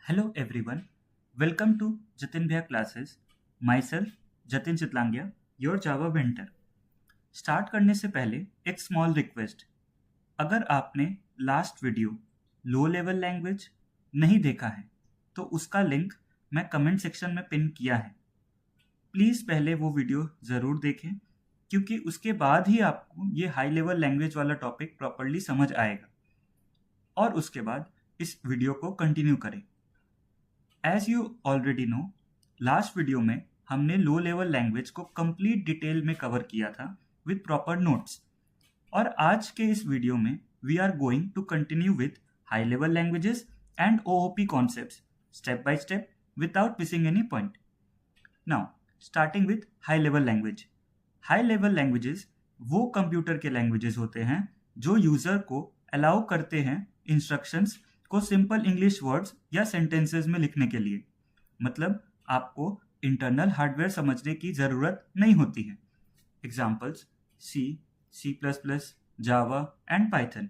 Hello everyone, welcome to Jatin Bhaiya classes. Myself Jatin Chitlangia, your Java mentor. Start करने से पहले एक small request. अगर आपने लास्ट वीडियो लो लेवल लैंग्वेज नहीं देखा है तो उसका लिंक मैं कमेंट सेक्शन में पिन किया है। प्लीज़ पहले वो वीडियो ज़रूर देखें क्योंकि उसके बाद ही आपको ये हाई लेवल लैंग्वेज वाला टॉपिक प्रॉपरली समझ आएगा और उसके बाद इस वीडियो को कंटिन्यू करें। As you already know, last video में हमने लो लेवल लैंग्वेज को कंप्लीट डिटेल में कवर किया था विद प्रॉपर नोट्स और आज के इस वीडियो में we are going to continue with high level languages and OOP concepts step by step without missing any point. Now starting with high level language. High level languages वो computer के languages होते हैं जो user को allow करते हैं instructions को simple English words या सेंटेंसेस में लिखने के लिए। मतलब आपको इंटरनल हार्डवेयर समझने की ज़रूरत नहीं होती है। Examples C, C plus plus, Java and Python.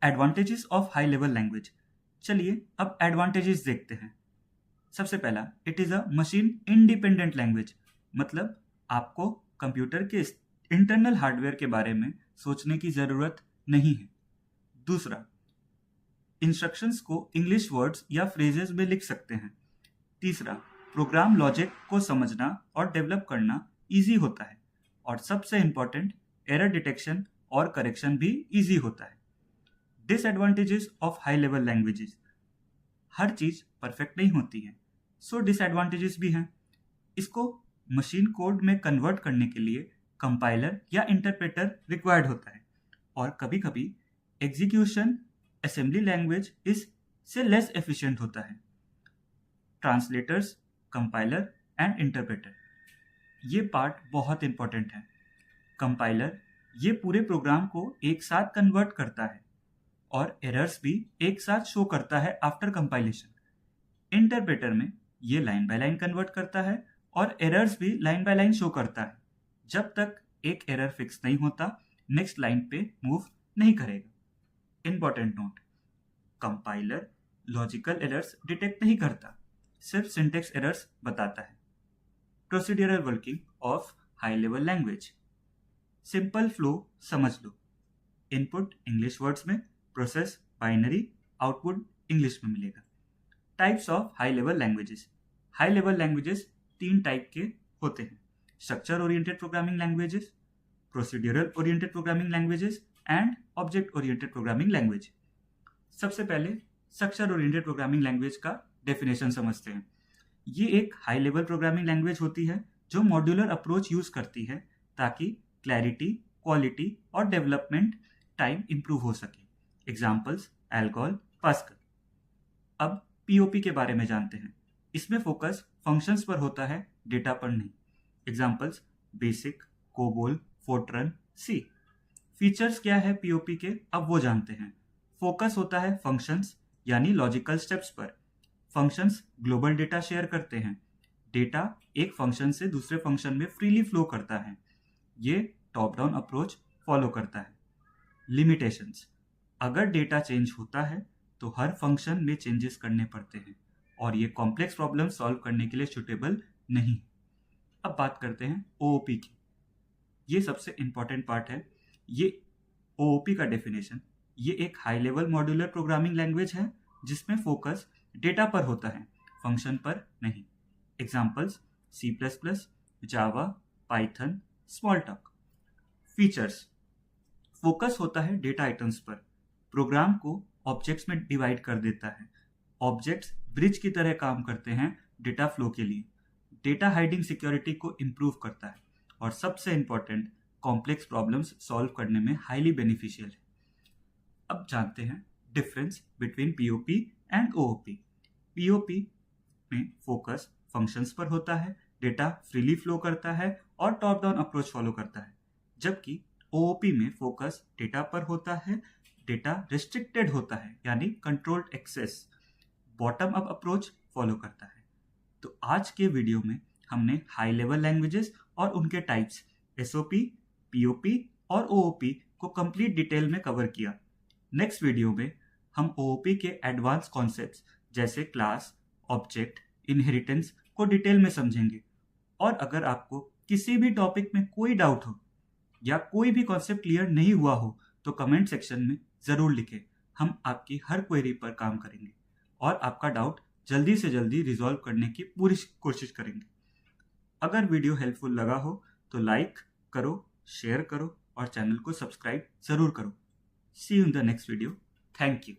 Advantages of high level language. चलिए अब एडवांटेजेस देखते हैं। सबसे पहला, it is a machine independent language. मतलब आपको कंप्यूटर के इंटरनल हार्डवेयर के बारे में सोचने की ज़रूरत नहीं है। दूसरा, इंस्ट्रक्शंस को इंग्लिश वर्ड्स या फ्रेजेस में लिख सकते हैं। तीसरा, प्रोग्राम लॉजिक को समझना और डेवलप करना इजी होता है। और सबसे इम्पॉर्टेंट, एरर डिटेक्शन और करेक्शन भी इजी होता है। Disadvantages of high level languages. Her cheese perfect नहीं होती है, सो डिसएडवांटेजेस भी हैं। इसको मशीन कोड में कन्वर्ट करने के लिए कंपाइलर या इंटरप्रेटर रिक्वायर्ड होता है और कभी कभी एग्जीक्यूशन असेंबली लैंग्वेज इससे लेस एफिशिएंट होता है। ट्रांसलेटर्स, कंपाइलर एंड इंटरप्रेटर, ये पार्ट बहुत इंपॉर्टेंट है। कंपाइलर ये पूरे प्रोग्राम को एक साथ कन्वर्ट करता है और एरर्स भी एक साथ शो करता है आफ्टर कंपाइलेशन। इंटरप्रेटर में ये लाइन बाय लाइन कन्वर्ट करता है और एरर्स भी लाइन बाय लाइन शो करता है। जब तक एक एरर फिक्स नहीं होता, नेक्स्ट लाइन पे मूव नहीं करेगा। Important note, compiler logical errors detect नहीं करता, सिर्फ सिंटेक्स एरर्स बताता है। Procedural working of high level language. Simple flow समझ लो। इनपुट इंग्लिश वर्ड्स में, प्रोसेस बाइनरी, आउटपुट इंग्लिश में मिलेगा। Types of high level languages. High level languages 3 type के होते हैं: structure oriented programming languages, procedural oriented programming languages and object oriented programming language. सबसे पहले structure oriented programming language का definition समझते हैं। ये एक हाई लेवल प्रोग्रामिंग लैंग्वेज होती है जो मॉड्यूलर अप्रोच यूज करती है ताकि क्लैरिटी, क्वालिटी और डेवलपमेंट टाइम इंप्रूव हो सके। Examples ALGOL, pascal. अब पीओपी के बारे में जानते हैं। इसमें फोकस फंक्शंस पर होता है, डेटा पर नहीं। एग्जाम्पल्स बेसिक, कोबोल, फोर्ट्रन, सी। फीचर्स क्या है पीओपी के, अब वो जानते हैं। फोकस होता है फंक्शंस यानी लॉजिकल स्टेप्स पर। फंक्शंस ग्लोबल डेटा शेयर करते हैं। डेटा एक फंक्शन से दूसरे फंक्शन में फ्रीली फ्लो करता है। ये टॉप डाउन अप्रोच फॉलो करता है। लिमिटेशंस, अगर डेटा चेंज होता है तो हर फंक्शन में चेंजेस करने पड़ते हैं और ये कॉम्प्लेक्स प्रॉब्लम सॉल्व करने के लिए सुटेबल नहीं। अब बात करते हैं ओओपी की। ये सबसे इंपॉर्टेंट पार्ट है। ये ओओपी का डेफिनेशन, ये एक high level modular programming language है जिसमें फोकस डेटा पर होता है, फंक्शन पर नहीं। Examples C plus plus, Java, Python, Smalltalk. Features, focus होता है डेटा आइटम्स पर। प्रोग्राम को ऑब्जेक्ट्स में डिवाइड कर देता है। ऑब्जेक्ट्स ब्रिज की तरह काम करते हैं डेटा फ्लो के लिए। डेटा हाइडिंग सिक्योरिटी को इम्प्रूव करता है और सबसे इंपॉर्टेंट, कॉम्प्लेक्स प्रॉब्लम्स सॉल्व करने में हाईली बेनिफिशियल है। अब जानते हैं difference between POP and OOP. POP में फोकस फंक्शंस पर होता है, डेटा फ्रीली फ्लो करता है और टॉप डाउन अप्रोच फॉलो करता है। जबकि ओओपी में फोकस डेटा पर होता है, डेटा रिस्ट्रिक्टेड होता है यानी controlled access, bottom up approach follow करता है। तो आज के वीडियो में हमने हाई लेवल लैंग्वेजेस और उनके टाइप्स एसओपी, पीओपी और ओओपी को कंप्लीट डिटेल में कवर किया। नेक्स्ट वीडियो में हम ओओपी के एडवांस कॉन्सेप्ट्स जैसे क्लास, ऑब्जेक्ट, इनहेरिटेंस को डिटेल में समझेंगे। और अगर आपको किसी भी टॉपिक में कोई डाउट हो या कोई भी कॉन्सेप्ट क्लियर नहीं हुआ हो तो कमेंट सेक्शन में ज़रूर लिखें। हम आपकी हर क्वेरी पर काम करेंगे और आपका डाउट जल्दी से जल्दी रिजॉल्व करने की पूरी कोशिश करेंगे। अगर वीडियो हेल्पफुल लगा हो तो लाइक करो, शेयर करो और चैनल को सब्सक्राइब ज़रूर करो। See you in the next video. Thank you.